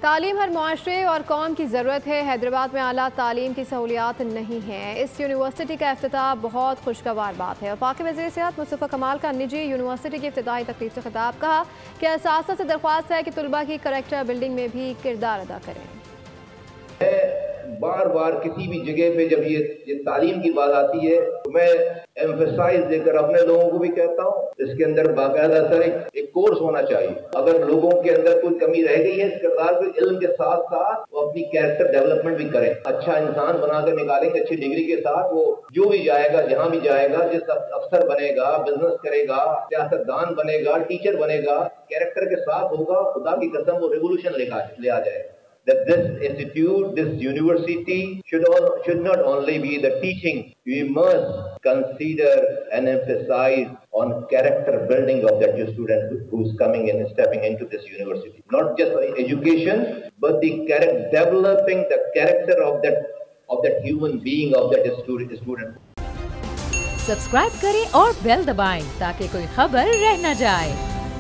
तालीम हर मुआशरे और कौम की ज़रूरत है। हैदराबाद में आला तालीम की सहूलियात नहीं हैं। इस यूनिवर्सिटी का इफ्तिताह बहुत खुशगवार बात है। वफाकी वज़ीर सेहत मुस्तफ़ा कमाल का निजी यूनिवर्सिटी की इफ्तिताही तकरीब से खिताब, कहा कि असातिज़ा से दरख्वास्त है कि तलबा की करैक्टर बिल्डिंग में भी किरदार अदा करें। बार बार किसी भी जगह पे जब ये तालीम की बात आती है तो मैं एम्फेसाइज देकर अपने लोगों को भी कहता हूँ, इसके अंदर बाकायदा सर एक कोर्स होना चाहिए। अगर लोगों के अंदर कोई कमी रह गई है इस किरदार के इल्म के साथ साथ वो अपनी कैरेक्टर डेवलपमेंट भी करें, अच्छा इंसान बनाकर निकालेंगे। अच्छी डिग्री के साथ वो जो भी जाएगा, जहाँ भी जाएगा, जिस अफसर बनेगा, बिजनेस करेगा, सियासतदान बनेगा, टीचर बनेगा, कैरेक्टर के साथ होगा, खुदा की कसम वो रेवोल्यूशन ले आ जाएगा। That this institute, this university should not only be the teaching. We must consider and emphasize on character building of that student who's coming in, stepping into this university. Not just education, but the developing the character of that human being, of that student. Subscribe करें और bell दबाएं ताकि कोई खबर रह न जाए।